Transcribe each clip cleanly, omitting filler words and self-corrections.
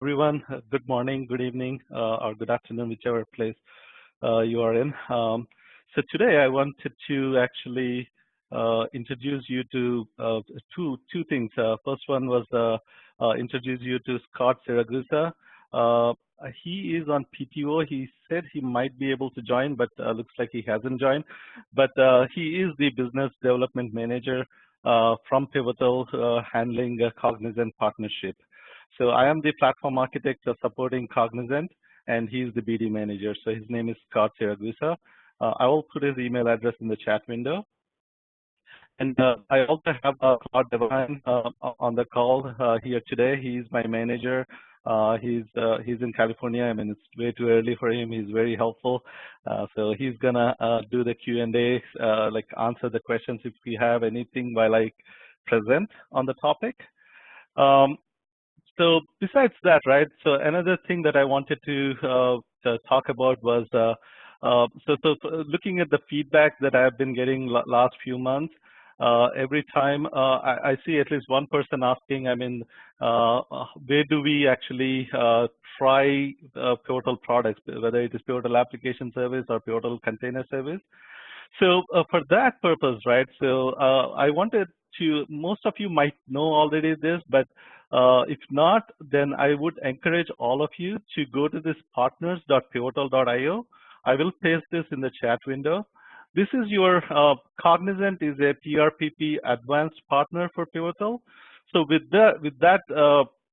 Everyone. Good morning, good evening, or good afternoon, whichever place you are in. So today I wanted to actually introduce you to two things. First one was introduce you to Scott Siragusa. Uh, he is on PTO. He said he might be able to join, but looks like he hasn't joined. But he is the business development manager from Pivotal, handling Cognizant partnership. So I am the platform architect supporting Cognizant, and he's the BD manager. So his name is Scott Siragusa. I will put his email address in the chat window. And I also have Claude Devine on the call here today. He's my manager. He's in California. I mean, it's way too early for him. He's very helpful. So he's gonna do the Q&A, like answer the questions if we have anything while I present on the topic. So besides that, right? So another thing that I wanted to talk about was looking at the feedback that I've been getting last few months. Every time I see at least one person asking, I mean, where do we actually try Pivotal products, whether it is Pivotal Application Service or Pivotal Container Service? So for that purpose, right? So I wanted to, most of you might know already this, but if not, then I would encourage all of you to go to this partners.pivotal.io. I will paste this in the chat window. This is your Cognizant is a PRPP advanced partner for Pivotal. So with that,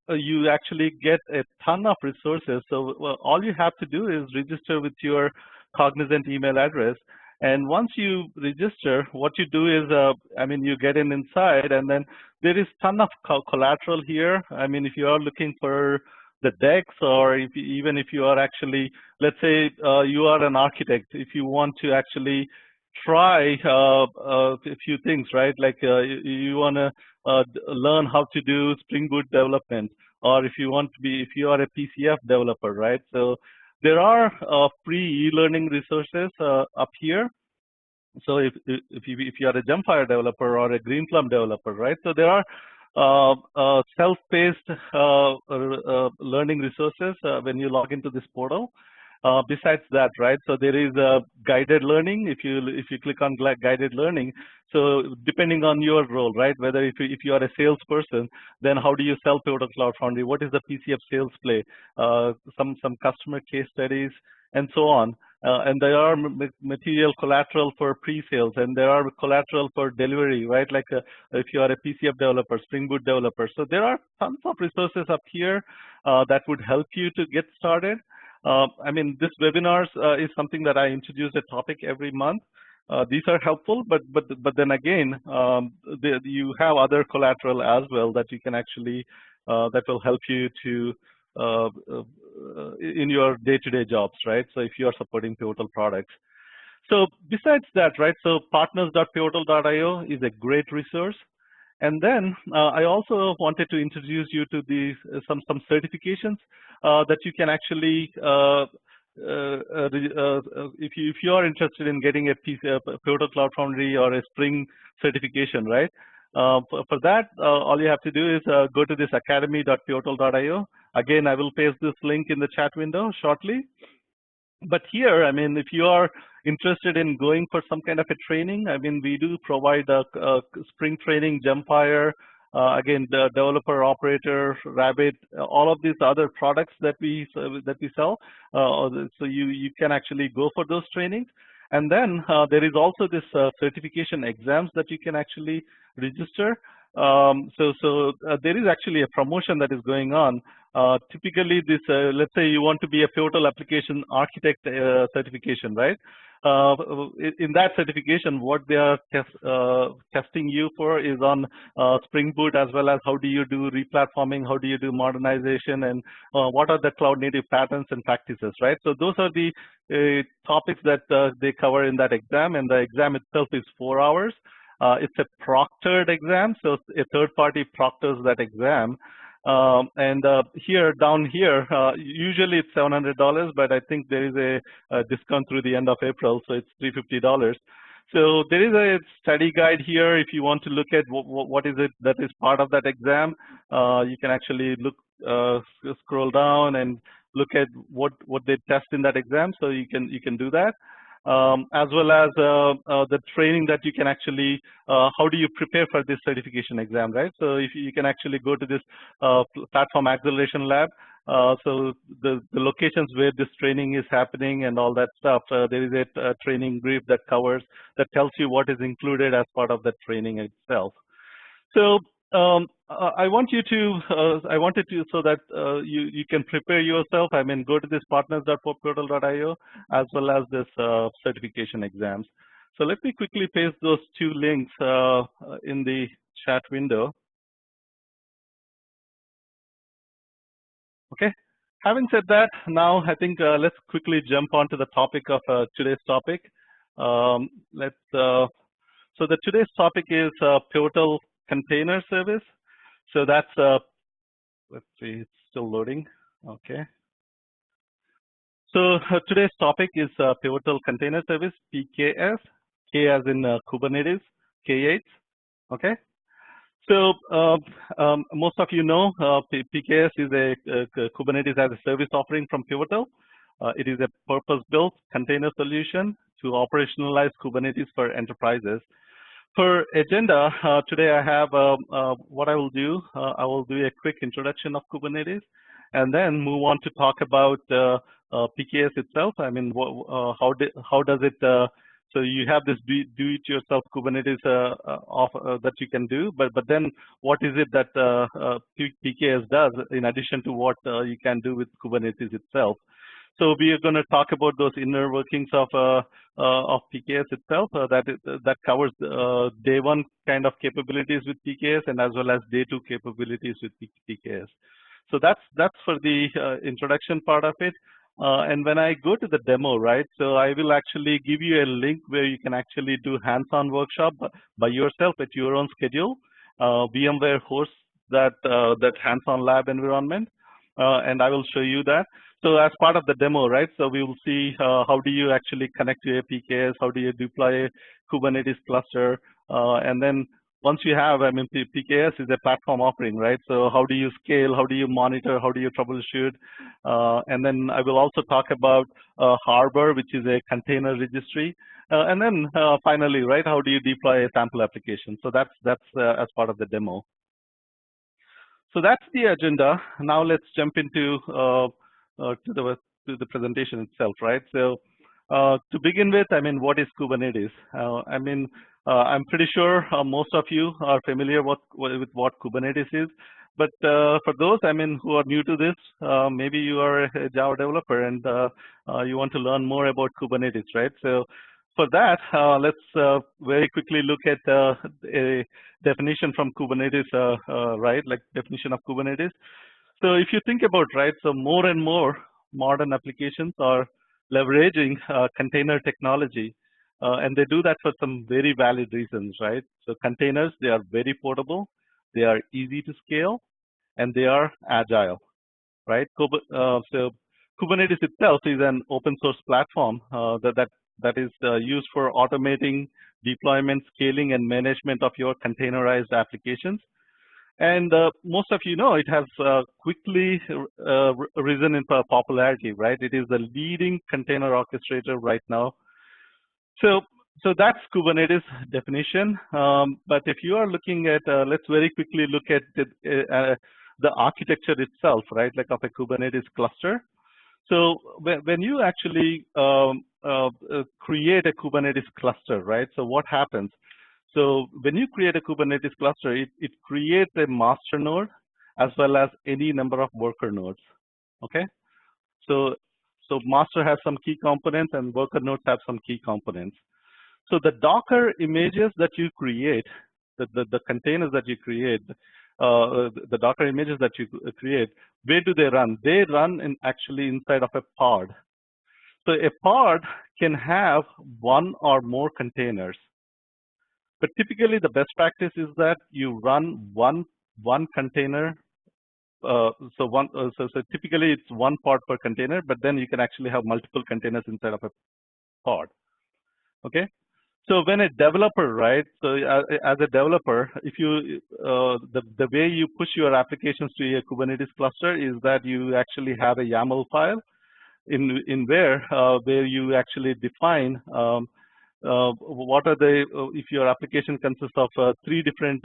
you actually get a ton of resources. So all you have to do is register with your Cognizant email address. And once you register, what you do is, I mean, you get in inside, and then there is ton of collateral here. I mean, if you are looking for the decks, or even if you are actually, let's say you are an architect, if you want to actually try a few things, right? Like you want to learn how to do Spring Boot development, or if you are a PCF developer, right? So there are free e-learning resources up here. So if you are a Gemfire developer or a Greenplum developer, right? So there are self-paced learning resources when you log into this portal. Besides that, right? So there is guided learning. If you click on guided learning, so depending on your role, right? Whether if you are a salesperson, then how do you sell Pivotal Cloud Foundry? What is the PCF sales play? Some customer case studies and so on. And there are material collateral for pre-sales, and there are collateral for delivery, right? Like if you are a PCF developer, Spring Boot developer. So there are tons of resources up here that would help you to get started. I mean, this webinars is something that I introduce a topic every month. These are helpful, but then again, you have other collateral as well that you can actually that will help you to in your day-to-day jobs, right? So if you are supporting Pivotal products. So besides that, right? So partners.pivotal.io is a great resource. And then I also wanted to introduce you to these some certifications that you can actually, if you are interested in getting a Pivotal Cloud Foundry or a Spring certification, right? For that, all you have to do is go to this academy.pivotal.io. Again, I will paste this link in the chat window shortly. But here, I mean, if you are interested in going for some kind of a training, I mean, we do provide Spring training, Gemfire, again, the developer, operator, Rabbit, all of these other products that we sell. So you can actually go for those trainings. And then there is also this certification exams that you can actually register. So there is actually a promotion that is going on. Typically, this let's say you want to be a Pivotal Application Architect certification, right? In that certification, what they are testing you for is on Spring Boot, as well as how do you do replatforming, how do you do modernization, and what are the cloud native patterns and practices, right? So those are the topics that they cover in that exam, and the exam itself is 4 hours. It's a proctored exam, so a third party proctors that exam. Here, down here, usually it's $700, but I think there is a discount through the end of April, so it's $350. So there is a study guide here. If you want to look at what is it that is part of that exam, you can actually look scroll down and look at what they test in that exam. So you can do that, as well as the training that you can actually. How do you prepare for this certification exam, right? So if you can actually go to this platform acceleration lab. So the locations where this training is happening and all that stuff, there is a training brief that tells you what is included as part of that training itself. So I wanted to so that you can prepare yourself. I mean, go to this partners.popportal.io as well as this certification exams. So let me quickly paste those two links in the chat window. Okay. Having said that, now I think let's quickly jump on to the topic of today's topic. So today's topic is Pivotal Container Service. So that's let's see, it's still loading. Okay. So today's topic is Pivotal Container Service, PKS. K as in Kubernetes, K8. Okay. So most of you know PKS is a Kubernetes as a service offering from Pivotal. It is a purpose-built container solution to operationalize Kubernetes for enterprises. For agenda, today I have what I will do. I will do a quick introduction of Kubernetes and then move on to talk about PKS itself. I mean, how does it, so you have this do-it-yourself Kubernetes that you can do, but then what is it that PKS does in addition to what you can do with Kubernetes itself? So we are going to talk about those inner workings of PKS itself. That covers day one kind of capabilities with PKS and as well as day two capabilities with PKS. So that's for the introduction part of it. And when I go to the demo, right? So I will actually give you a link where you can actually do hands-on workshop by yourself at your own schedule. VMware hosts that hands-on lab environment, and I will show you that. So as part of the demo, right, so we will see how do you actually connect to a PKS, how do you deploy a Kubernetes cluster, and then once you have, I mean, PKS is a platform offering, right? So how do you scale, how do you monitor, how do you troubleshoot? And then I will also talk about Harbor, which is a container registry. And then finally, right, how do you deploy a sample application? So that's as part of the demo. So that's the agenda. Now let's jump into to the presentation itself, right? So to begin with, I mean, what is Kubernetes? I mean, I'm pretty sure most of you are familiar with what Kubernetes is. But for those, I mean, who are new to this, maybe you are a Java developer and you want to learn more about Kubernetes, right? So for that, let's very quickly look at a definition from Kubernetes, right? Like definition of Kubernetes. So if you think about, right, so more and more modern applications are leveraging container technology, and they do that for some very valid reasons, right? So containers, they are very portable, they are easy to scale, and they are agile, right? So Kubernetes itself is an open source platform that is used for automating deployment, scaling, and management of your containerized applications. And most of you know it has quickly risen in popularity, right? It is the leading container orchestrator right now. So that's Kubernetes definition. But if you are looking at, let's very quickly look at the architecture itself, right? Like of a Kubernetes cluster. So when you actually create a Kubernetes cluster, right? So what happens? So when you create a Kubernetes cluster, it creates a master node as well as any number of worker nodes. Okay. So master has some key components and worker nodes have some key components. So the Docker images that you create, the containers that you create, the Docker images that you create, where do they run? They run actually inside of a pod. So a pod can have one or more containers. But typically, the best practice is that you run one container. So typically it's one pod per container, but then you can actually have multiple containers inside of a pod. Okay. So when a developer, right? So as a developer, if you the way you push your applications to a Kubernetes cluster is that you actually have a YAML file in where you actually define what are the if your application consists of three different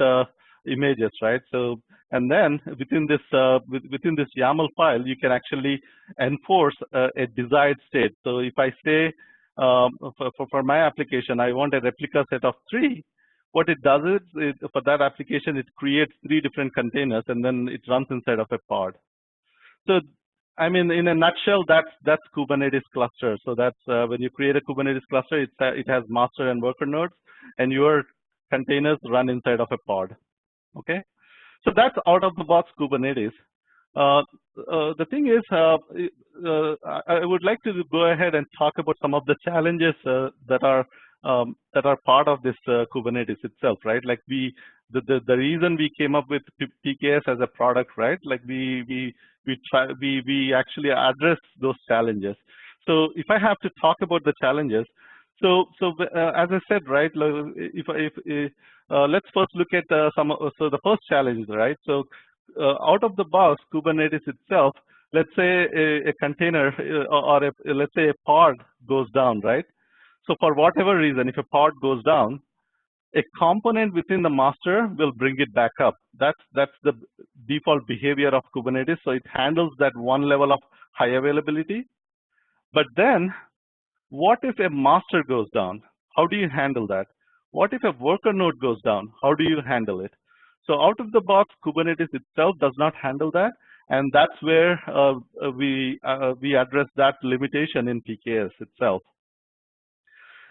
images, right? So and then within this YAML file, you can actually enforce a desired state. So if I say for my application, I want a replica set of 3. What it does is, for that application, it creates 3 different containers, and then it runs inside of a pod. So, I mean, in a nutshell, that's Kubernetes cluster. So that's when you create a Kubernetes cluster, it has master and worker nodes, and your containers run inside of a pod. Okay, so that's out of the box Kubernetes. The thing is, I would like to go ahead and talk about some of the challenges that are part of this Kubernetes itself, right? Like the reason we came up with PKS as a product, right? Like we actually address those challenges. So if I have to talk about the challenges, so as I said, right? If let's first look at so the first challenge, right? So out of the box, Kubernetes itself, let's say a container or let's say a pod goes down, right? So for whatever reason, if a pod goes down, a component within the master will bring it back up. That's the default behavior of Kubernetes. So it handles that one level of high availability. But then, what if a master goes down? How do you handle that? What if a worker node goes down? How do you handle it? So out of the box, Kubernetes itself does not handle that, and that's where we address that limitation in PKS itself.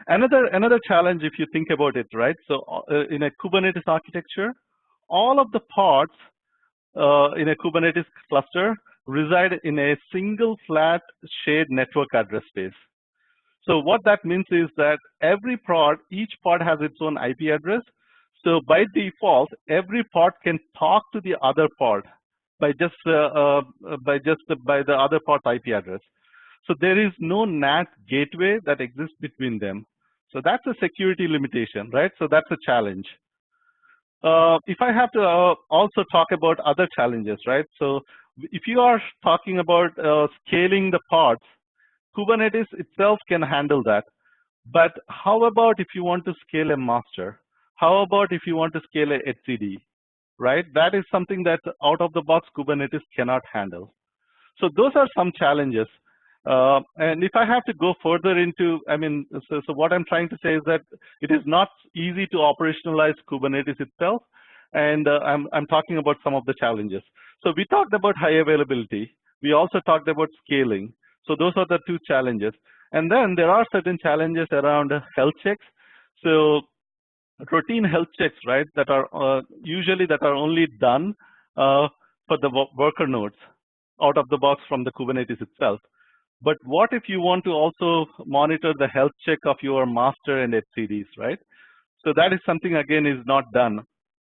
Another challenge, if you think about it, right? So in a Kubernetes architecture, all of the pods in a Kubernetes cluster reside in a single flat shared network address space. So what that means is that each pod has its own IP address. So by default, every pod can talk to the other pod by the other pod's IP address. So there is no NAT gateway that exists between them. So that's a security limitation, right? So that's a challenge. If I have to also talk about other challenges, right? So if you are talking about scaling the pods, Kubernetes itself can handle that. But how about if you want to scale a master? How about if you want to scale a etcd, right? That is something that out of the box Kubernetes cannot handle. So those are some challenges. And if I have to go further into, I mean, so what I'm trying to say is that it is not easy to operationalize Kubernetes itself. And I'm talking about some of the challenges. So we talked about high availability. We also talked about scaling. So those are the 2 challenges. And then there are certain challenges around health checks. So routine health checks, right, that are usually only done for the worker nodes out of the box from the Kubernetes itself. But what if you want to also monitor the health check of your master and etcds, right? So that is something, again, is not done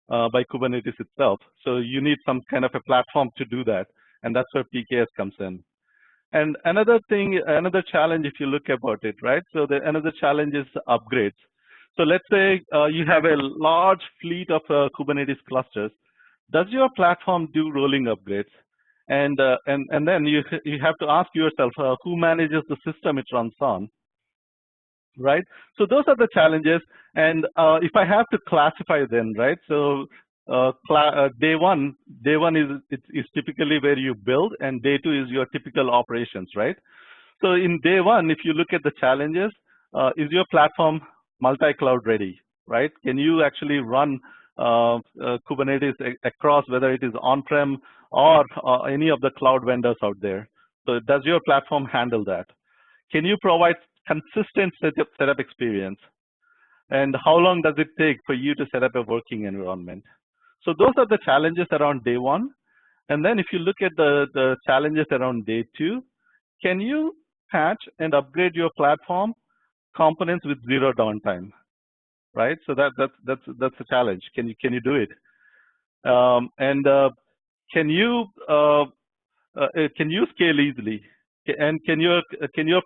by Kubernetes itself. So you need some kind of a platform to do that. And that's where PKS comes in. And another challenge, if you look about it, right? So another challenge is upgrades. So let's say you have a large fleet of Kubernetes clusters. Does your platform do rolling upgrades? And then you have to ask yourself, who manages the system it runs on, right? So those are the challenges. And if I have to classify them, right? So day one is typically where you build, and day 2 is your typical operations, right? So in day 1, if you look at the challenges, is your platform multi-cloud ready, right? Can you actually run Kubernetes across, whether it is on-prem or any of the cloud vendors out there? So does your platform handle that? Can you provide consistent setup experience? And how long does it take for you to set up a working environment? So those are the challenges around day 1. And then if you look at the challenges around day 2, can you patch and upgrade your platform components with 0 downtime, right? So that's a challenge. Can you do it? Can you scale easily? And can your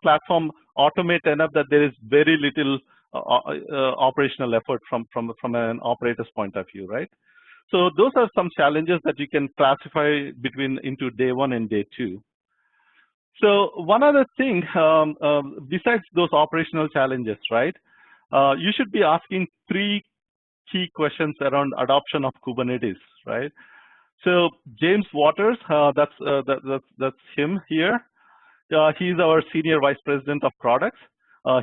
platform automate enough that there is very little operational effort from an operator's point of view, right? So those are some challenges that you can classify into day 1 and day 2. So one other thing, besides those operational challenges, right? You should be asking 3 key questions around adoption of Kubernetes, right? So James Waters, that's him here. He's our Senior Vice President of Products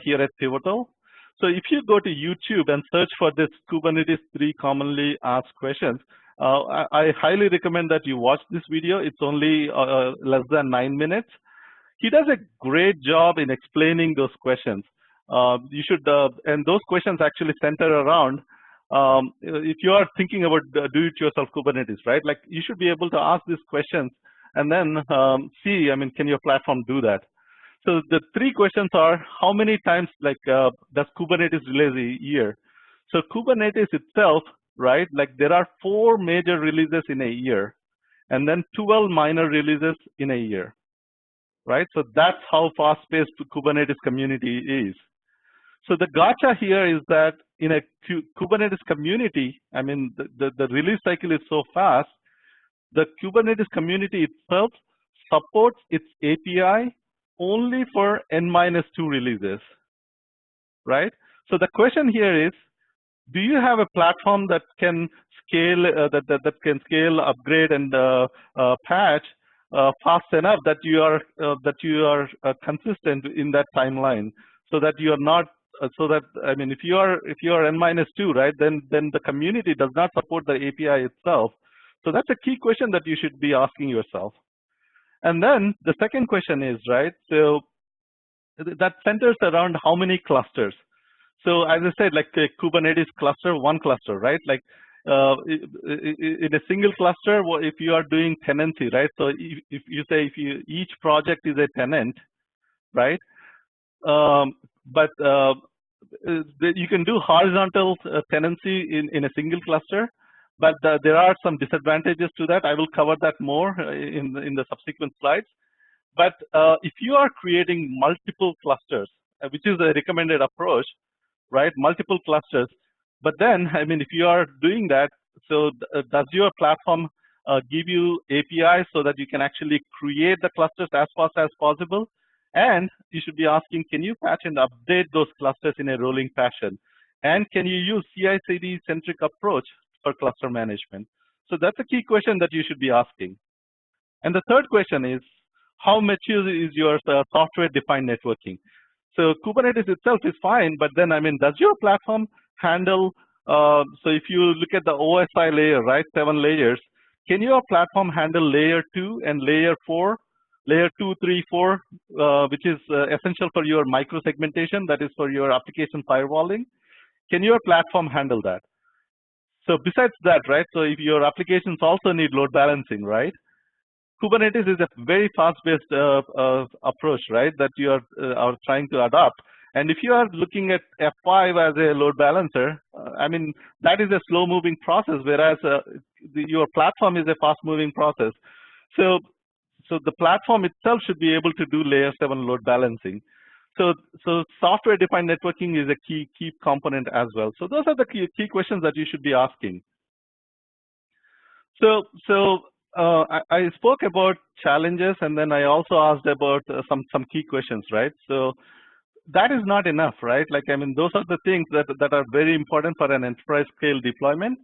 here at Pivotal. So if you go to YouTube and search for this Kubernetes 3 commonly asked questions, I highly recommend that you watch this video. It's only less than 9 minutes. He does a great job in explaining those questions. You should, and those questions actually center around, if you are thinking about do-it-yourself Kubernetes, right? Like you should be able to ask these questions and then see, I mean, can your platform do that? So the 3 questions are, how many times does Kubernetes release a year? So Kubernetes itself, right, like there are 4 major releases in a year and then 12 minor releases in a year, right? So that's how fast-paced the Kubernetes community is. So the gotcha here is that in a Kubernetes community, I mean, the release cycle is so fast, the Kubernetes community itself supports its API only for N-2 releases, right? So the question here is, do you have a platform that can scale, that can scale, upgrade, and patch fast enough that you are consistent in that timeline, so that you are not, I mean, if you are N-2, right, then the community does not support the API itself. So that's a key question that you should be asking yourself. And then the second question is, right, so that centers around how many clusters. So as I said, like a Kubernetes cluster, 1 cluster, right? Like in a single cluster, if you are doing tenancy, right? So if you say each project is a tenant, right? But you can do horizontal tenancy in a single cluster, but there are some disadvantages to that. I will cover that more in the subsequent slides. But if you are creating multiple clusters, which is a recommended approach, right? Multiple clusters. But then, I mean, if you are doing that, so does your platform give you APIs so that you can actually create the clusters as fast as possible? And you should be asking, can you patch and update those clusters in a rolling fashion? And can you use CI/CD centric approach for cluster management? So that's a key question that you should be asking. And the third question is, how mature is your software-defined networking? So Kubernetes itself is fine, but then, I mean, does your platform handle, so if you look at the OSI layer, right, 7 layers, can your platform handle layer 2 and layer 4, layer 2, 3, 4, which is essential for your micro-segmentation, that is for your application firewalling? Can your platform handle that? So besides that, right, so if your applications also need load balancing, right, Kubernetes is a very fast-paced approach, right, that you are trying to adopt. And if you are looking at F5 as a load balancer, I mean, that is a slow-moving process, whereas your platform is a fast-moving process. So the platform itself should be able to do layer 7 load balancing. So software-defined networking is a key component as well. So those are the key questions that you should be asking. So I spoke about challenges, and then I also asked about some key questions, right? So that is not enough, right? Like, I mean, those are the things that are very important for an enterprise scale deployment.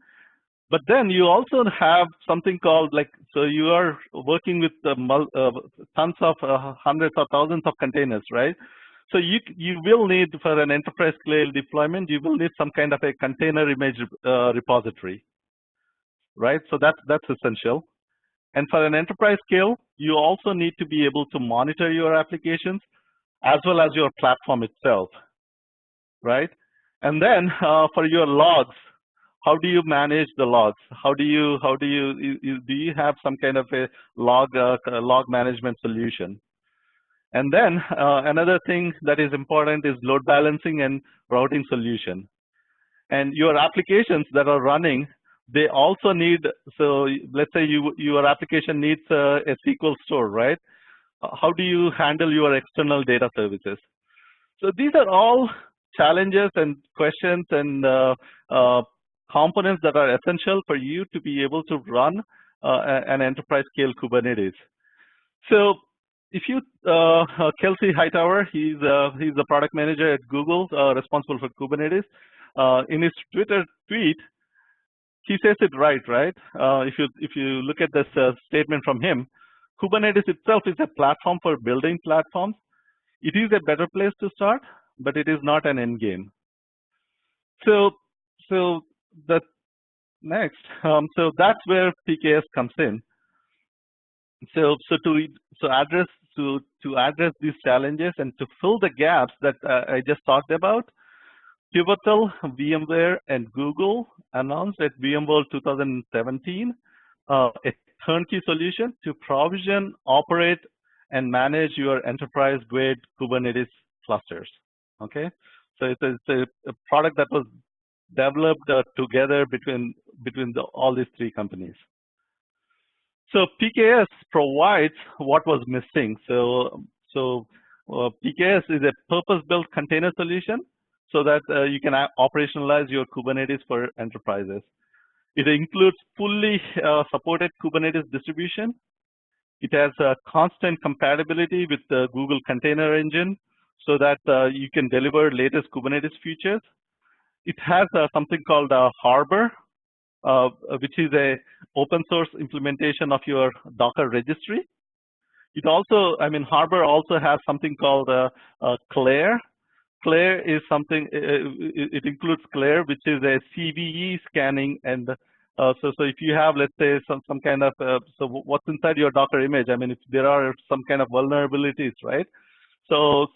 But then you also have something called, like, so you are working with tons of hundreds or thousands of containers, right? So you will need, for an enterprise scale deployment, you will need some kind of a container image repository, right? So that's essential. And for an enterprise scale, you also need to be able to monitor your applications as well as your platform itself, right? And then for your logs, how do you manage the logs? Do you have some kind of a log management solution? And then another thing that is important is load balancing and routing solution. And your applications that are running, they also need, so let's say your application needs a SQL store, right? How do you handle your external data services? So these are all challenges and questions and components that are essential for you to be able to run an enterprise scale Kubernetes. So if you, Kelsey Hightower, he's the product manager at Google, responsible for Kubernetes. In his Twitter tweet, he says it right? If you look at this statement from him, Kubernetes itself is a platform for building platforms. It is a better place to start, but it is not an end game. So the next, so that's where PKS comes in. So to address these challenges and to fill the gaps that I just talked about, Pivotal, VMware, and Google announced at VMworld 2017 a turnkey solution to provision, operate, and manage your enterprise-grade Kubernetes clusters. Okay, so it's a product that was developed together between all these three companies. So PKS provides what was missing. So PKS is a purpose-built container solution so that you can operationalize your Kubernetes for enterprises. It includes fully supported Kubernetes distribution. It has constant compatibility with the Google Container Engine so that you can deliver latest Kubernetes features. It has something called Harbor, which is a open source implementation of your Docker registry. It also, Harbor also has something called Claire. Claire is something, it includes Claire, which is a CVE scanning. And so if you have, let's say, some kind of, so what's inside your Docker image, if there are some kind of vulnerabilities, right? So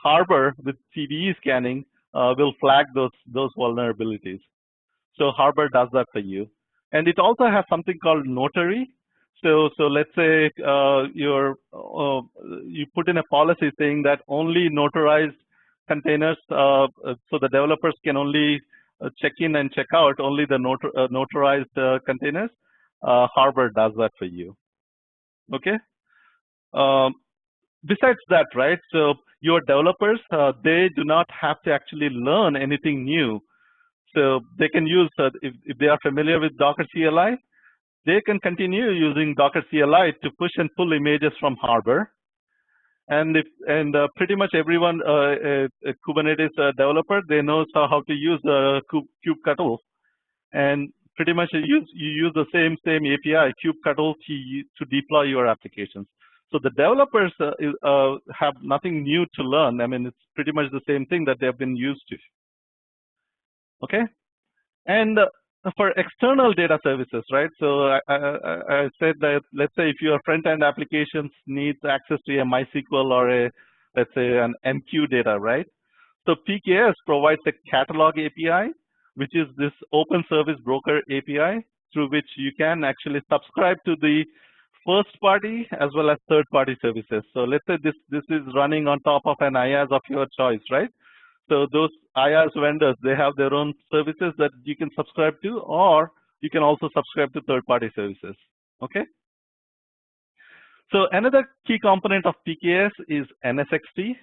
Harbor with CVE scanning will flag those vulnerabilities. So Harbor does that for you. And it also has something called Notary. So let's say you put in a policy saying that only notarized containers, so the developers can only check in and check out only the notarized containers. Harbor does that for you. Okay. Besides that, right? So your developers, they do not have to actually learn anything new. So they can use, if they are familiar with Docker CLI, they can continue using Docker CLI to push and pull images from Harbor. And pretty much everyone, a Kubernetes developer, they know how to use kubectl, and pretty much you use the same API, kubectl, to deploy your applications. So the developers have nothing new to learn. It's pretty much the same thing that they have been used to. Okay, and for external data services, right? So I said that, let's say if your front-end applications needs access to a MySQL or let's say an MQ data, right? So PKS provides a catalog API, which is this open service broker API through which you can actually subscribe to the first-party as well as third-party services. So let's say this is running on top of an IaaS of your choice, right? So those IaaS vendors, they have their own services that you can subscribe to, or you can also subscribe to third-party services, okay? So another key component of PKS is NSXT.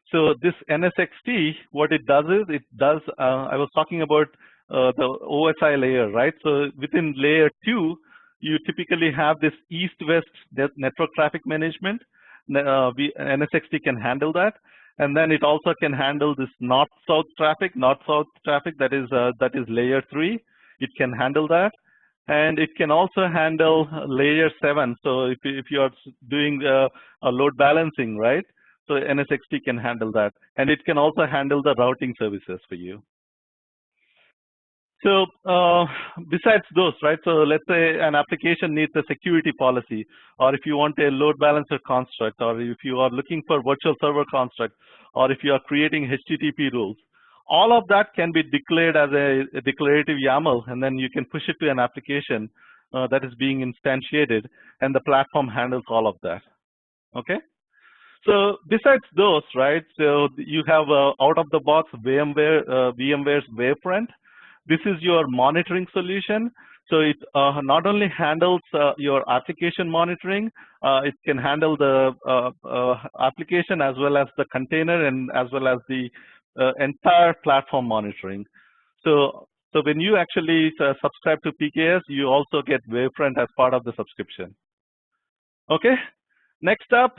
So this NSXT, what it does is, I was talking about the OSI layer, right? So within layer 2, you typically have this east-west network traffic management. NSXT can handle that. And then it also can handle this north-south traffic that is layer 3. It can handle that. And it can also handle layer 7. So if you are doing a load balancing, right? So NSXT can handle that. And it can also handle the routing services for you. So besides those, right? So let's say an application needs a security policy, or if you want a load balancer construct, or if you are looking for virtual server construct, or if you are creating HTTP rules, all of that can be declared as a declarative YAML, and then you can push it to an application that is being instantiated, and the platform handles all of that. Okay. So besides those, right? So you have out-of-the-box VMware's Wavefront. This is your monitoring solution. So it not only handles your application monitoring, it can handle the application as well as the container and as well as the entire platform monitoring. So when you actually subscribe to PKS, you also get Wavefront as part of the subscription. Okay. Next up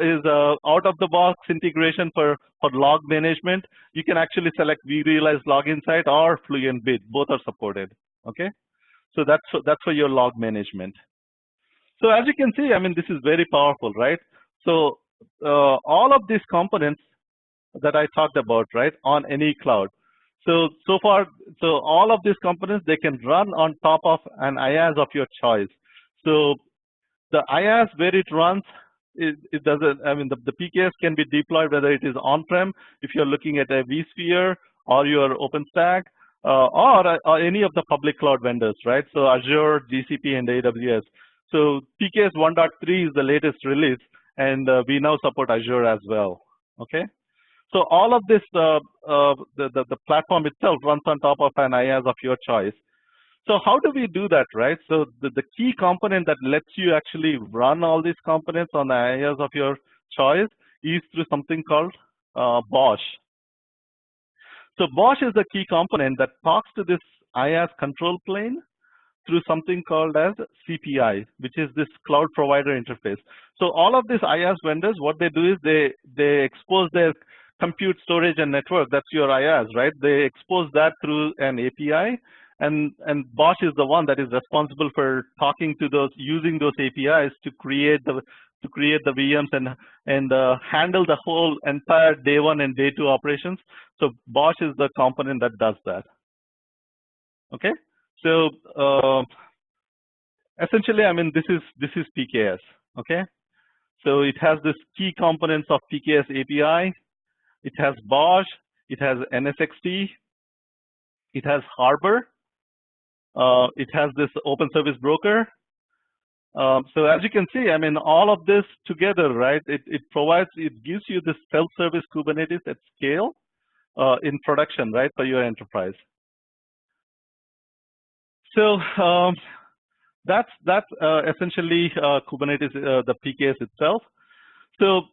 is out-of-the-box integration for log management. You can actually select vRealize Log Insight or Fluent Bit. Both are supported. Okay. So that's for your log management. So as you can see, I mean, this is very powerful, right? So all of these components that I talked about, right, on any cloud. So far, all of these components, they can run on top of an IaaS of your choice. So the IaaS where it runs, it doesn't, I mean, the PKS can be deployed whether it is on-prem, if you're looking at a vSphere or your OpenStack, or any of the public cloud vendors, right? So Azure, GCP, and AWS. So PKS 1.3 is the latest release, and we now support Azure as well. Okay. So all of this, the platform itself runs on top of an IaaS of your choice. So how do we do that, right? So the key component that lets you actually run all these components on the IaaS of your choice is through something called BOSH. So BOSH is the key component that talks to this IaaS control plane through something called as CPI, which is this cloud provider interface. So all of these IaaS vendors, what they do is they expose their compute, storage, and network. That's your IaaS, right? They expose that through an API, and BOSH is the one that is responsible for talking to those, using those APIs to create the VMs and handle the whole entire day one and day two operations. So BOSH is the component that does that. Okay. So essentially, I mean, this is PKS. Okay. So it has this key components of PKS API. It has BOSH. It has NSXT. It has Harbor. It has this open service broker. So as you can see, I mean, all of this together, right? It gives you this self-service Kubernetes at scale in production, right, for your enterprise. So that's essentially Kubernetes, the PKS itself. So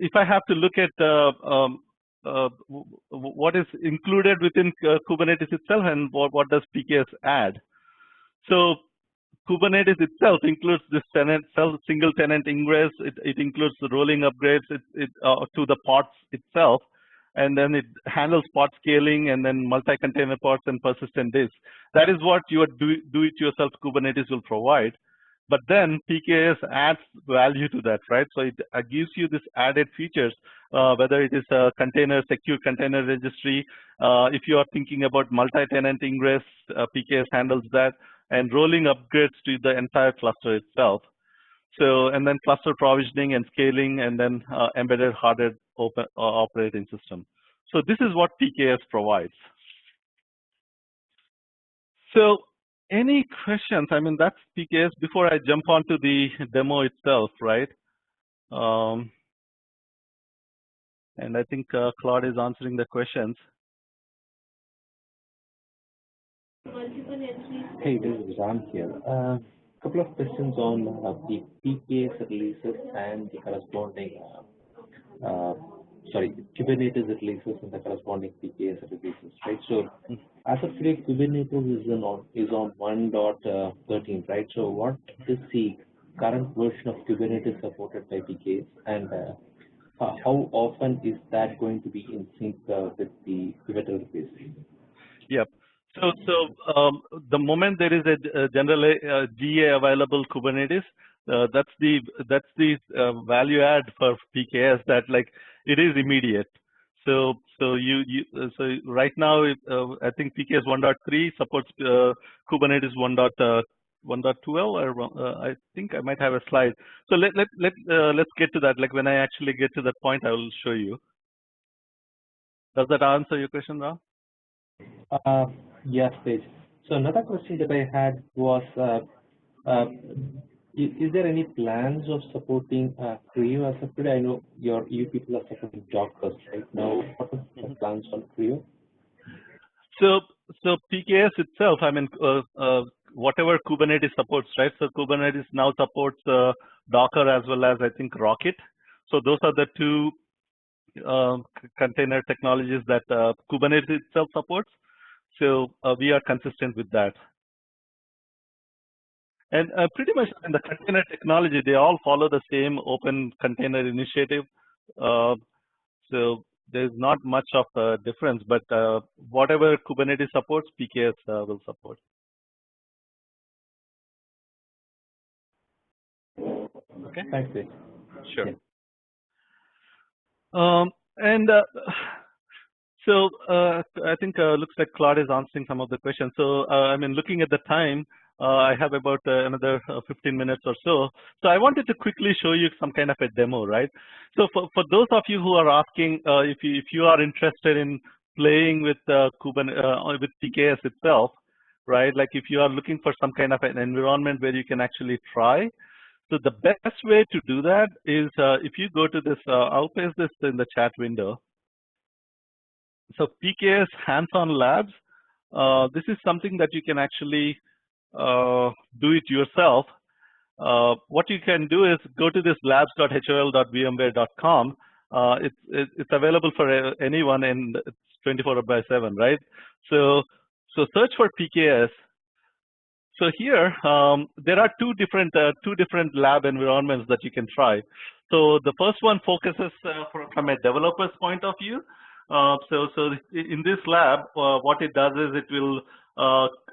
if I have to look at what is included within Kubernetes itself and what does PKS add? So Kubernetes itself includes this single tenant ingress. It includes the rolling upgrades to the pods itself, and then it handles pod scaling and then multi-container pods and persistent disks. That is what your do-it-yourself Kubernetes will provide. But then PKS adds value to that, right? So it gives you this added features, whether it is a secure container registry. If you are thinking about multi-tenant ingress, PKS handles that, and rolling upgrades to the entire cluster itself. So, and then cluster provisioning and scaling, and then embedded hardware operating system. So this is what PKS provides. So any questions? I mean, that's PKS. Before I jump onto the demo itself, right? And I think Claude is answering the questions. Hey, this is Ram here. Couple of questions on the PKS releases and the corresponding, Kubernetes releases and the corresponding PKS releases, right? So as of today, Kubernetes is on 1.13, right? So what is the current version of Kubernetes supported by PKS, and how often is that going to be in sync with the Kubernetes release? Yep. So the moment there is a general GA available Kubernetes, that's the value add for PKS, that like it is immediate. So right now I think PKS 1.3 supports Kubernetes 1.12, or I think I might have a slide. So let's get to that. Like when I actually get to that point, I will show you. Does that answer your question, Ram? Yes, please. So another question that I had was, is there any plans of supporting Creo as of today? I know you people are supporting Docker right now. What are the plans on Creo? So PKS itself, I mean, whatever Kubernetes supports, right? So Kubernetes now supports Docker as well as I think Rocket. So those are the two container technologies that Kubernetes itself supports. So we are consistent with that. And pretty much in the container technology, they all follow the same open container initiative. So there's not much of a difference, but whatever Kubernetes supports, PKS will support. Okay. Thanks, Vic. Sure. Yeah. So I think looks like Claude is answering some of the questions. So I mean, looking at the time, I have about another 15 minutes or so. So I wanted to quickly show you some kind of a demo, right? So for those of you who are asking if you are interested in playing with Kubernetes with PKS itself, right? Like if you are looking for some kind of an environment where you can actually try. So the best way to do that is if you go to this, I'll paste this in the chat window. So PKS hands-on labs, this is something that you can actually do it yourself. What you can do is go to this labs.hol.vmware.com. It's available for anyone, and it's 24/7, right? So search for PKS. So here there are two different lab environments that you can try. So the first one focuses from a developer's point of view. So in this lab, what it does is it will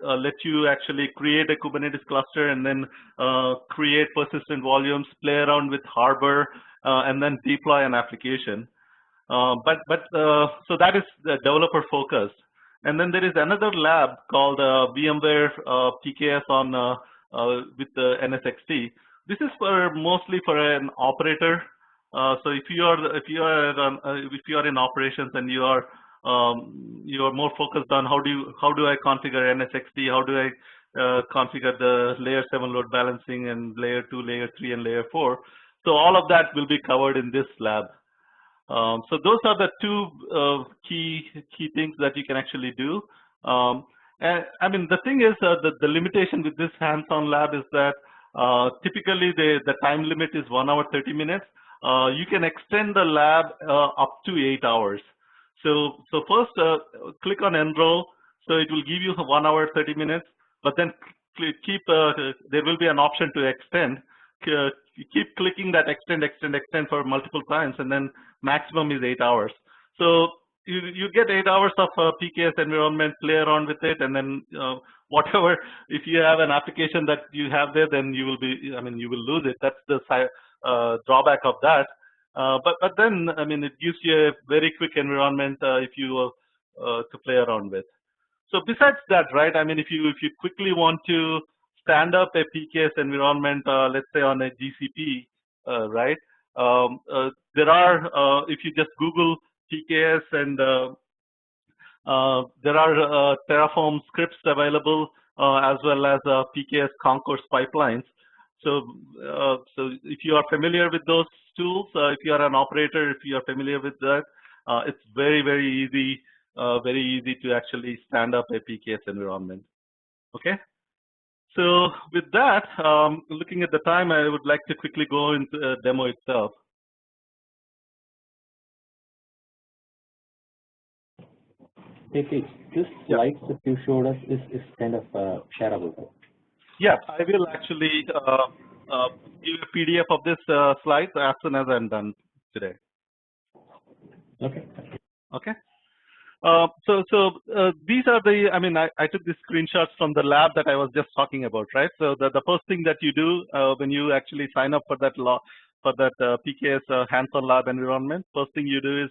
let you actually create a Kubernetes cluster and then create persistent volumes, play around with Harbor, and then deploy an application. So that is the developer focused. And then there is another lab called VMware PKS on with the NSXT. This is mostly for an operator. So if you are in operations and you are more focused on how do I configure NSXT, how do I configure the layer 7 load balancing and layer 2, layer 3, and layer 4. So all of that will be covered in this lab. So those are the two key things that you can actually do. And I mean, the thing is the limitation with this hands-on lab is that typically the time limit is 1 hour 30 minutes. You can extend the lab up to 8 hours. So first click on enroll. So it will give you 1 hour 30 minutes, but then there will be an option to extend. Keep clicking that extend for multiple times, and then maximum is 8 hours. So you get 8 hours of PKS environment, play around with it, and then whatever, if you have an application that you have there, then you will be, I mean, you will lose it. That's the drawback of that. But then, I mean, it gives you a very quick environment if you to play around with. So besides that, right? I mean, if you quickly want to stand up a PKS environment, let's say on a GCP, right? There are, if you just Google PKS, and there are Terraform scripts available, as well as PKS Concourse pipelines. So if you are familiar with those tools, if you are an operator, if you are familiar with that, it's very easy to actually stand up a PKS environment. Okay. So with that, looking at the time, I would like to quickly go into the demo itself. Okay, this slides that you showed us is kind of shareable. Yeah, I will actually give a PDF of this slides as soon as I'm done today. Okay. Okay. So these are the, I mean, I took these screenshots from the lab that I was just talking about, right? So the first thing that you do when you actually sign up for that PKS hands-on lab environment, first thing you do is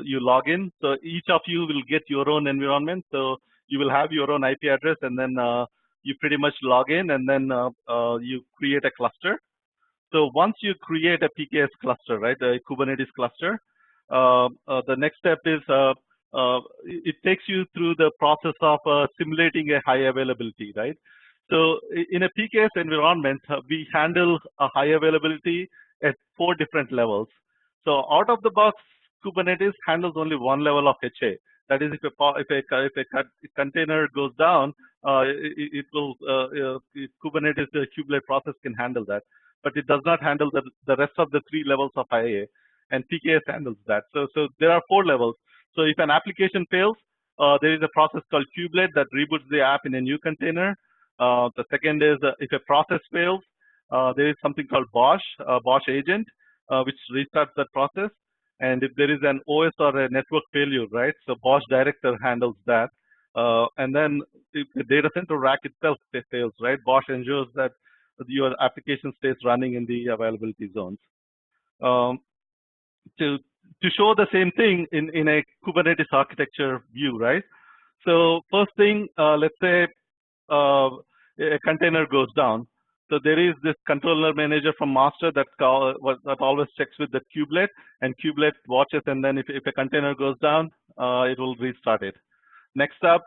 you log in. So each of you will get your own environment. So you will have your own IP address, and then you pretty much log in, and then you create a cluster. So once you create a PKS cluster, right, a Kubernetes cluster, the next step is it takes you through the process of simulating a high availability, right? So in a PKS environment, we handle a high availability at 4 different levels. So out of the box, Kubernetes handles only one level of HA. That is, if a container goes down, it will Kubernetes, the kubelet process can handle that, but it does not handle the rest of the 3 levels of IA. and PKS handles that. So there are 4 levels. So if an application fails, there is a process called kubelet that reboots the app in a new container. The second is if a process fails, there is something called BOSH agent, which restarts that process. And if there is an OS or a network failure, right? So BOSH director handles that. And then if the data center rack itself fails, right? BOSH ensures that your application stays running in the availability zones. To show the same thing in a Kubernetes architecture view, right? So first thing, let's say a container goes down. So there is this controller manager from master that always checks with the kubelet, and kubelet watches, and then if a container goes down, it will restart it. Next up,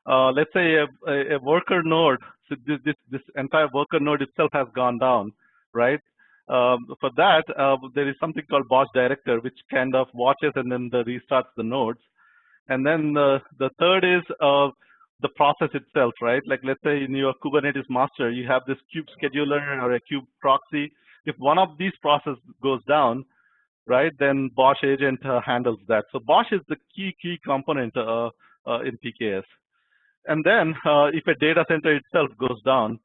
let's say a worker node. So this entire worker node itself has gone down, right? For that, there is something called BOSH director, which kind of watches and then restarts the nodes. And then the third is the process itself, right? Like let's say in your Kubernetes master, you have this kube scheduler or a kube proxy. If one of these processes goes down, right, then BOSH agent handles that. So BOSH is the key component in PKS. And then if a data center itself goes down,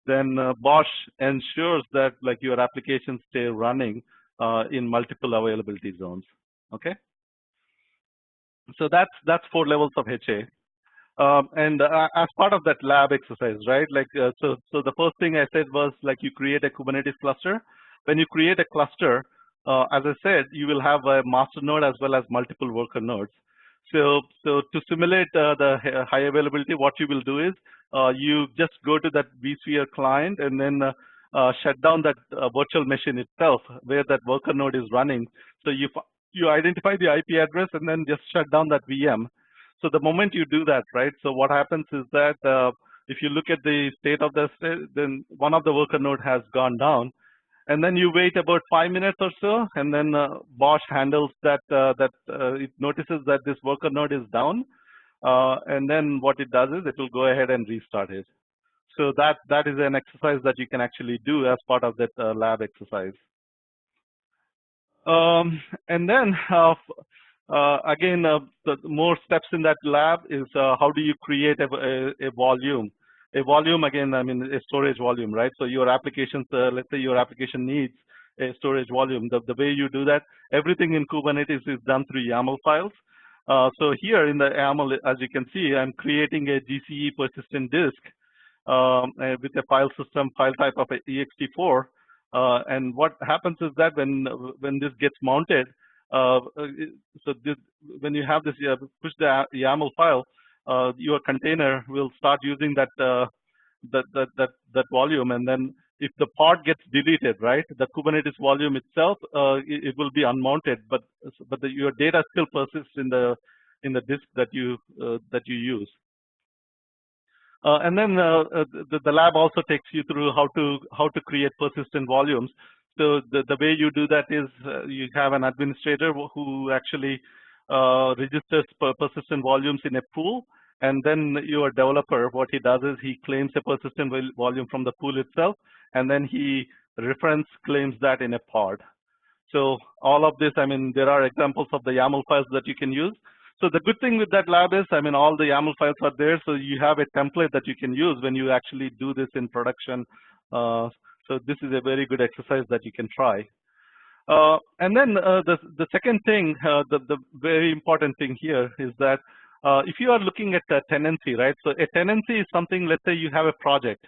then BOSH ensures that like your applications stay running in multiple availability zones. Okay. So that's 4 levels of HA. And as part of that lab exercise, right? Like so the first thing I said was like you create a Kubernetes cluster. When you create a cluster, as I said, you will have a master node as well as multiple worker nodes. So to simulate the high availability, what you will do is you just go to that vSphere client and then shut down that virtual machine itself where that worker node is running. So you identify the IP address and then just shut down that VM. So the moment you do that, right? So what happens is that if you look at the state of the state, then one of the worker node has gone down. And then you wait about 5 minutes or so, and then BOSH handles that. It notices that this worker node is down, and then what it does is it will go ahead and restart it. So that is an exercise that you can actually do as part of that lab exercise. And then again, the more steps in that lab is how do you create a volume. A volume, again, I mean, a storage volume, right? So your applications, let's say your application needs a storage volume. The way you do that, everything in Kubernetes is done through YAML files. So here in the YAML, as you can see, I'm creating a GCE persistent disk with a file system file type of ext4. And what happens is that when this gets mounted, when you have this, push the YAML file, your container will start using that volume, and then if the pod gets deleted, right, the Kubernetes volume itself, it will be unmounted, but your data still persists in the disk that you use. And then the lab also takes you through how to create persistent volumes. So the way you do that is you have an administrator who actually registers persistent volumes in a pool, and then your developer, what he does is he claims a persistent volume from the pool itself, and then he reference claims that in a pod. So all of this, I mean, there are examples of the YAML files that you can use. So the good thing with that lab is, I mean, all the YAML files are there, so you have a template that you can use when you actually do this in production. So this is a very good exercise that you can try. And then the second thing, the very important thing here is that if you are looking at a tenancy, right? So a tenancy is something, let's say you have a project.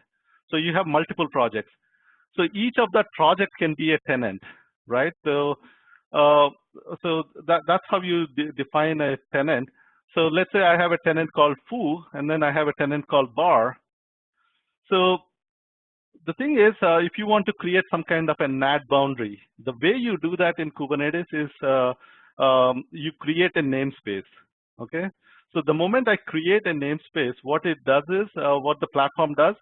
So you have multiple projects. So each of that project can be a tenant, right? So that's how you define a tenant. So let's say I have a tenant called foo, and then I have a tenant called bar. So the thing is, if you want to create some kind of a NAT boundary, the way you do that in Kubernetes is you create a namespace, okay? So the moment I create a namespace, what it does is, what the platform does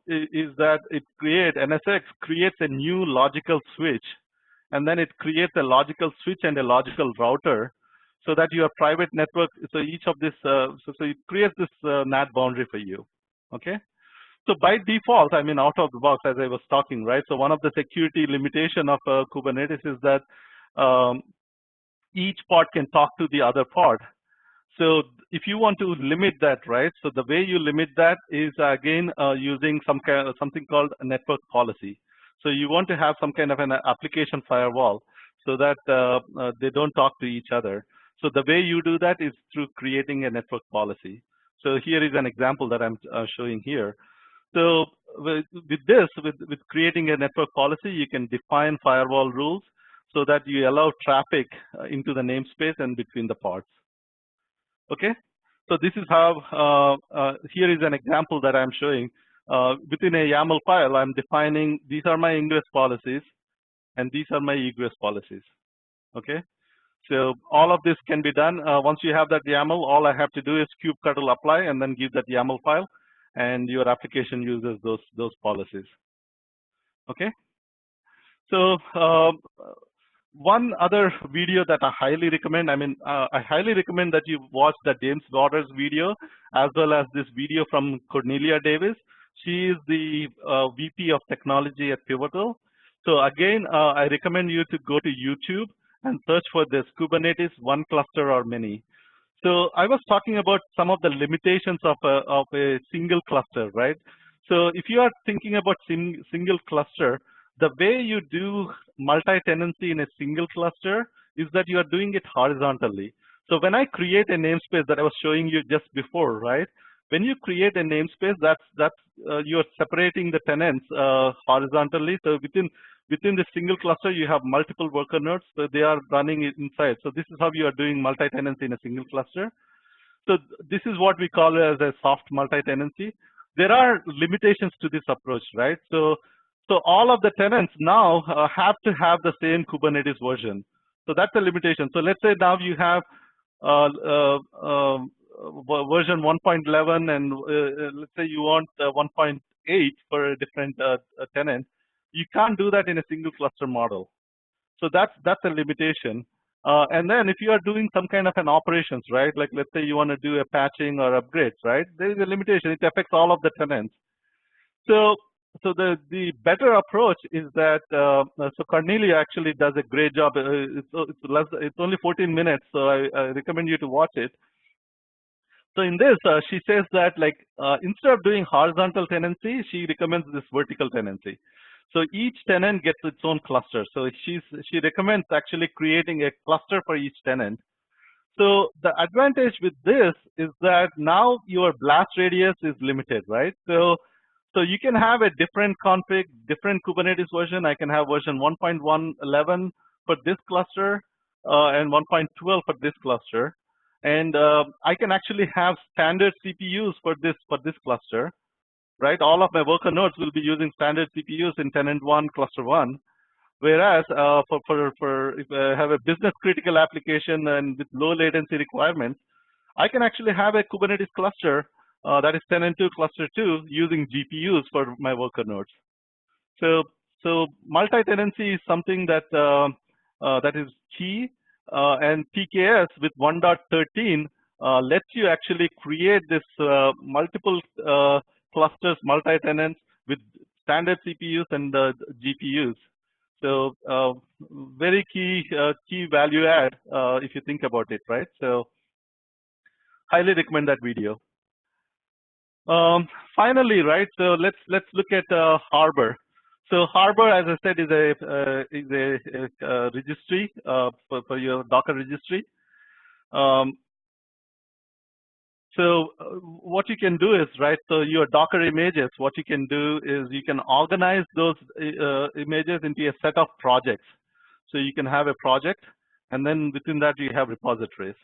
is that NSX creates a new logical switch, and then it creates a logical switch and a logical router so that your private network, so each of this, so it creates this NAT boundary for you, okay? So by default, I mean, out of the box, as I was talking, right? So one of the security limitation of Kubernetes is that um, each pod can talk to the other pod. So if you want to limit that, right? So the way you limit that is again using something called a network policy. So you want to have some kind of an application firewall so that they don't talk to each other. So the way you do that is through creating a network policy. So here is an example that I'm showing here. So with creating a network policy, you can define firewall rules so that you allow traffic into the namespace and between the pods. Okay, so this is how, here is an example that I'm showing. Within a YAML file, I'm defining, these are my ingress policies, and these are my egress policies. Okay, so all of this can be done. Once you have that YAML, all I have to do is kubectl apply and then give that YAML file, and your application uses those policies. Okay, so one other video that I highly recommend, I highly recommend that you watch the James Waters video as well as this video from Cornelia Davis. She is the VP of Technology at Pivotal. So again, I recommend you to go to YouTube and search for this Kubernetes one cluster or many. So I was talking about some of the limitations of a single cluster, right? So if you are thinking about single cluster, the way you do multi-tenancy in a single cluster is that you are doing it horizontally. So when I create a namespace that I was showing you just before, right? When you create a namespace, you're separating the tenants horizontally. So within the single cluster, you have multiple worker nodes, so they are running inside. So this is how you are doing multi-tenancy in a single cluster. So this is what we call as a soft multi-tenancy. There are limitations to this approach, right? So all of the tenants now have to have the same Kubernetes version. So that's a limitation. So let's say now you have version 1.11 and let's say you want 1.8 for a different tenant. You can't do that in a single cluster model. So that's a limitation. And then if you are doing some kind of an operations, right? Like let's say you want to do a patching or upgrades, right? There is a limitation. It affects all of the tenants. So the better approach is that so Cornelia actually does a great job. It's only 14 minutes, so I recommend you to watch it. So in this, she says that like instead of doing horizontal tenancy, she recommends this vertical tenancy. So each tenant gets its own cluster. So she recommends actually creating a cluster for each tenant. So the advantage with this is that now your blast radius is limited, right? So you can have a different config, different Kubernetes version. I can have version 1.11 for this cluster and 1.12 for this cluster. And I can actually have standard CPUs for this cluster, right? All of my worker nodes will be using standard CPUs in tenant 1, cluster 1. Whereas if I have a business critical application and with low latency requirements, I can actually have a Kubernetes cluster that is tenant 2, cluster 2 using GPUs for my worker nodes. So multi-tenancy is something that that is key, and PKS with 1.13 lets you actually create this multiple clusters, multi-tenants with standard CPUs and GPUs. So very key value add if you think about it, right? So highly recommend that video. Finally, right? So let's look at Harbor. So Harbor, as I said, is a registry for your Docker registry. So what you can do is, right, so your Docker images, what you can do is you can organize those images into a set of projects. So you can have a project, and then within that you have repositories.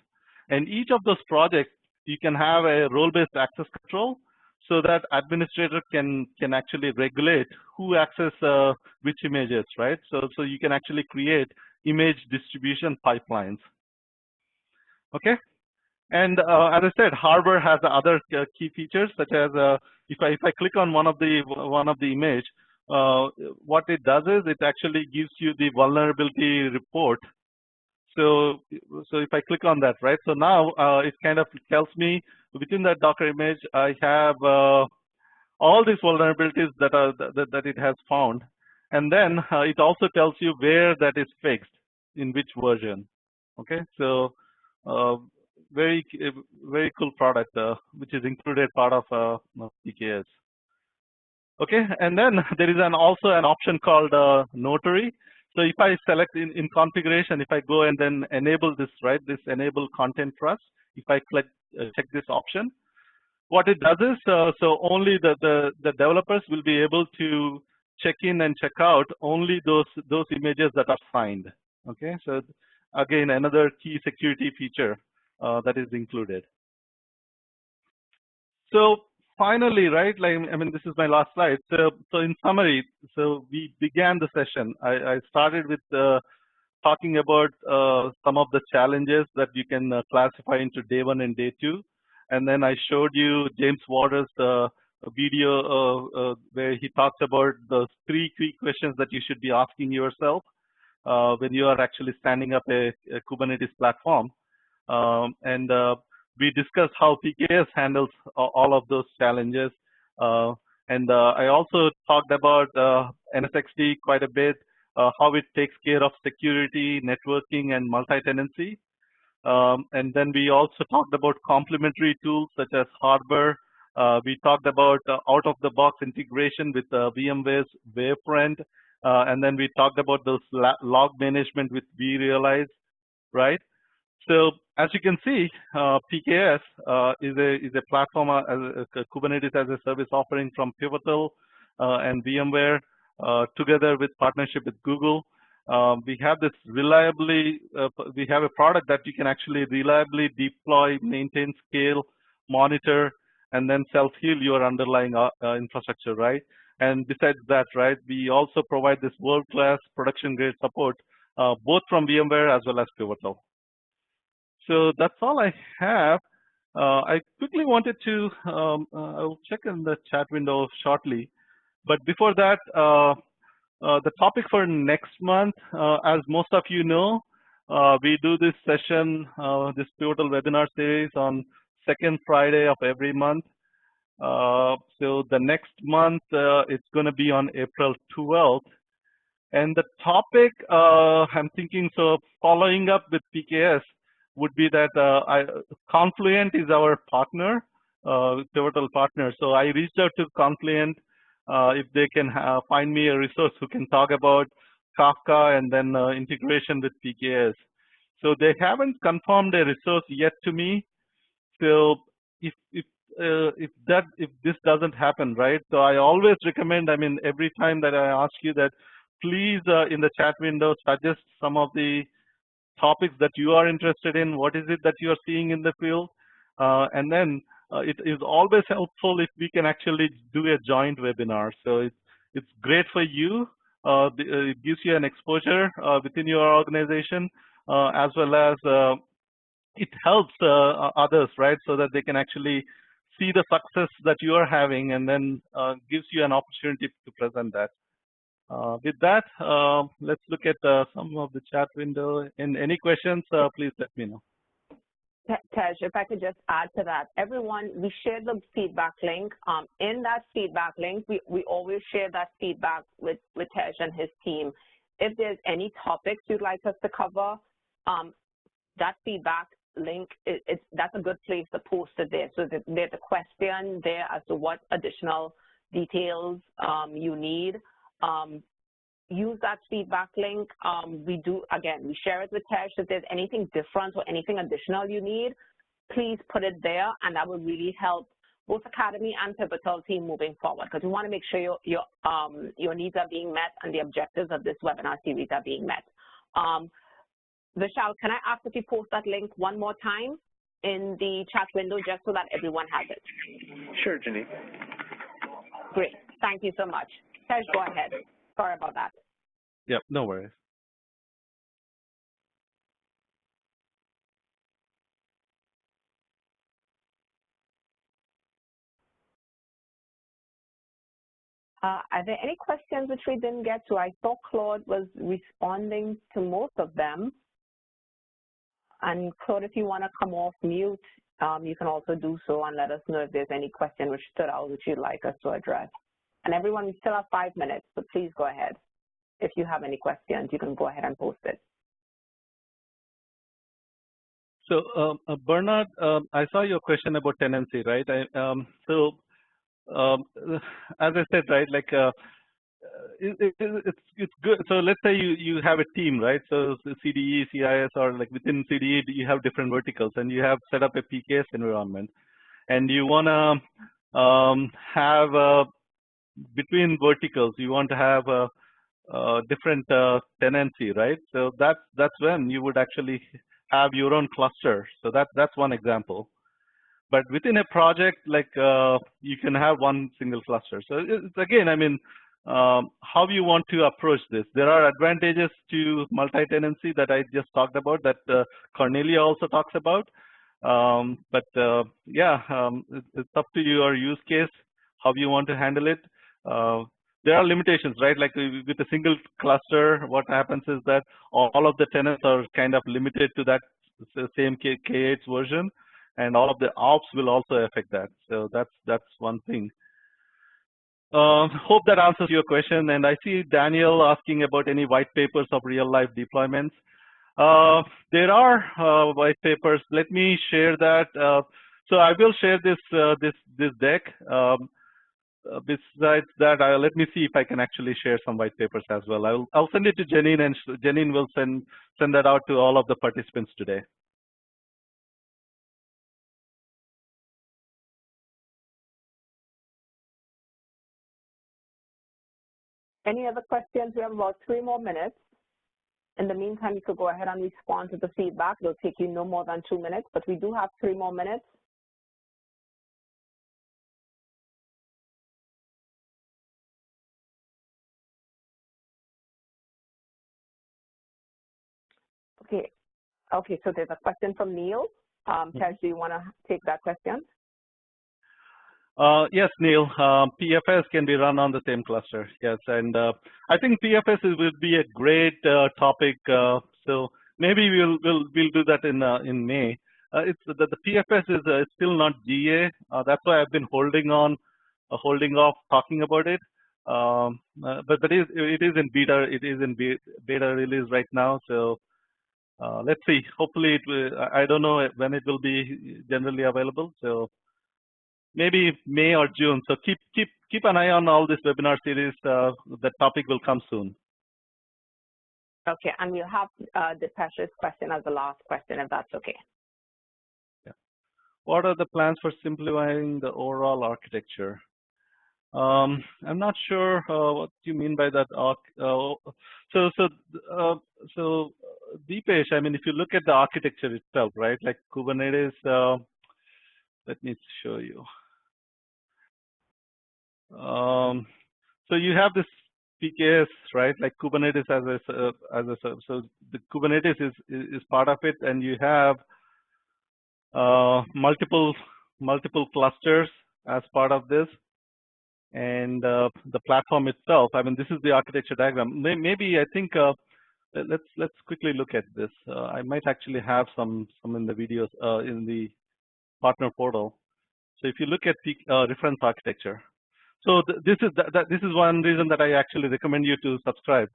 And each of those projects, you can have a role-based access control so that administrator can actually regulate who access which images, right? So you can actually create image distribution pipelines. Okay? And as I said, Harbor has other key features, such as if I click on one of the image, what it does is it actually gives you the vulnerability report. So if I click on that, right? So now it kind of tells me within that Docker image, I have all these vulnerabilities that it has found, and then it also tells you where that is fixed. in which version. Okay, so very very cool product which is included part of PKS. Okay, and then there is also an option called Notary. So if I select in configuration, if I go and then enable this, right, this enable content trust, if I click check this option, what it does is, so only the developers will be able to check in and check out only those images that are signed. Okay, so again, another key security feature that is included. So finally, right, like, I mean, this is my last slide. So in summary, so we began the session. I started with talking about some of the challenges that you can classify into day 1 and day 2. And then I showed you James Waters' video where he talks about the 3 key questions that you should be asking yourself when you are actually standing up a Kubernetes platform. And we discussed how PKS handles all of those challenges. And I also talked about NSXT quite a bit, how it takes care of security, networking, and multi-tenancy. And then we also talked about complementary tools such as Harbor. We talked about out-of-the-box integration with VMware's Wavefront. And then we talked about those log management with vRealize, right? So as you can see, PKS is a platform, Kubernetes as a service offering from Pivotal and VMware together with partnership with Google. We have this we have a product that you can actually reliably deploy, maintain, scale, monitor, and then self-heal your underlying infrastructure, right? And besides that, right, we also provide this world-class production-grade support, both from VMware as well as Pivotal. So that's all I have. I quickly wanted to, I'll check in the chat window shortly. But before that, the topic for next month, as most of you know, we do this session, this Pivotal webinar series on second Friday of every month. So the next month, it's going to be on April 12th. And the topic I'm thinking, so following up with PKS, would be that Confluent is our partner, Pivotal partner. So I reached out to Confluent if they can find me a resource who can talk about Kafka and then integration with PKS. So they haven't confirmed a resource yet to me. So if this doesn't happen, right? So I always recommend, I mean, every time that I ask you that, please in the chat window suggest some of the topics that you are interested in. What is it that you are seeing in the field? And then it is always helpful if we can actually do a joint webinar. So it's great for you. It gives you an exposure within your organization, as well as it helps others, right? So that they can actually see the success that you are having, and then gives you an opportunity to present that. With that, let's look at some of the chat window. And any questions, please let me know. Tej, if I could just add to that, everyone, we share the feedback link. In that feedback link, we always share that feedback with Tej and his team. If there's any topics you'd like us to cover, that feedback link, that's a good place to post it there. So there's a question there as to what additional details you need. Use that feedback link. We share it with Tej. If there's anything different or anything additional you need, please put it there, and that will really help both Academy and Pivotal team moving forward, because we want to make sure your needs are being met and the objectives of this webinar series are being met. Vishal, can I ask if you post that link one more time in the chat window just so that everyone has it? Sure, Jenny. Great. Thank you so much. Tej, go ahead. Sorry about that. Yep, no worries. Are there any questions which we didn't get to? I saw Claude was responding to most of them. And Claude, if you want to come off mute, you can also do so and let us know if there's any question which stood out which you'd like us to address. And everyone, we still have 5 minutes, so please go ahead. If you have any questions, you can go ahead and post it. Bernard, I saw your question about tenancy, right? Um, as I said, right, like it's good. So let's say you have a team, right? So CDE, CIS, or like within CDE, you have different verticals, and you have set up a PKS environment, and you wanna have between verticals, you want to have a different tenancy, right? So that's when you would actually have your own cluster. So that's one example. But within a project, like you can have one single cluster. So it's, again, I mean, how you want to approach this. There are advantages to multi-tenancy that I just talked about, that Cornelia also talks about. Yeah, it's up to your use case, how you want to handle it. There are limitations, right? Like with a single cluster, what happens is that all of the tenants are kind of limited to that same K8 version, and all of the ops will also affect that. So that's one thing. Hope that answers your question. And I see Daniel asking about any white papers of real life deployments. There are white papers. Let me share that. So I will share this deck. Besides that, let me see if I can actually share some white papers as well. I'll send it to Janine, and Janine will send that out to all of the participants today. Any other questions? We have about 3 more minutes. In the meantime, you could go ahead and respond to the feedback. It'll take you no more than 2 minutes, but we do have 3 more minutes. Okay, so there's a question from Neil. Tej, do you want to take that question? Yes, Neil. PFS can be run on the same cluster. Yes, and I think PFS will be a great topic. So maybe we'll do that in May. It's the PFS is still not GA. That's why I've been holding off talking about it. But it is in beta. It is in beta release right now. So let's see. Hopefully, it will. I don't know when it will be generally available. So maybe May or June. So keep an eye on all this webinar series. The topic will come soon. Okay, and we'll have Dipesh's question as the last question, if that's okay. Yeah. What are the plans for simplifying the overall architecture? I'm not sure what you mean by that. So Dipesh, I mean, if you look at the architecture itself, right? Like Kubernetes. Let me show you. So you have this PKS, right? Like Kubernetes as a so the Kubernetes is part of it, and you have multiple clusters as part of this, and the platform itself. I mean, this is the architecture diagram. Maybe I think let's quickly look at this. I might actually have some in the videos in the partner portal. So if you look at the reference architecture. So this is one reason that I actually recommend you to subscribe.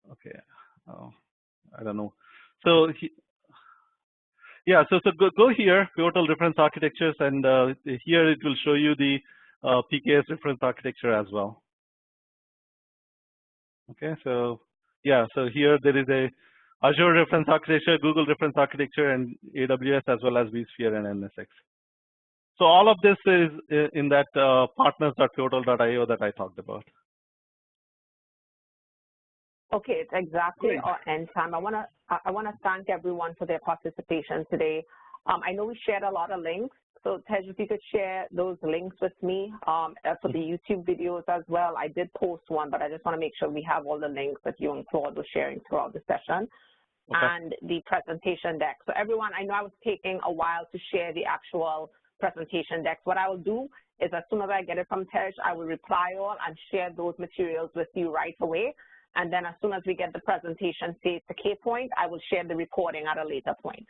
Okay, I don't know. So yeah, so go here, pivotal reference architectures, and here it will show you the PKS reference architecture as well. Okay, so yeah, so here there is a Azure reference architecture, Google reference architecture, and AWS, as well as vSphere and NSX. So all of this is in that partners.pivotal.io that I talked about. Okay, it's exactly our end time. I want to thank everyone for their participation today. I know we shared a lot of links, so Tej, if you could share those links with me for the YouTube videos as well. I did post one, but I just want to make sure we have all the links that you and Claude were sharing throughout the session. Okay. And the presentation deck. So everyone, I know I was taking a while to share the actual presentation decks. What I will do is as soon as I get it from Tej, I will reply all and share those materials with you right away. And then as soon as we get the presentation saved to K-Point, I will share the recording at a later point.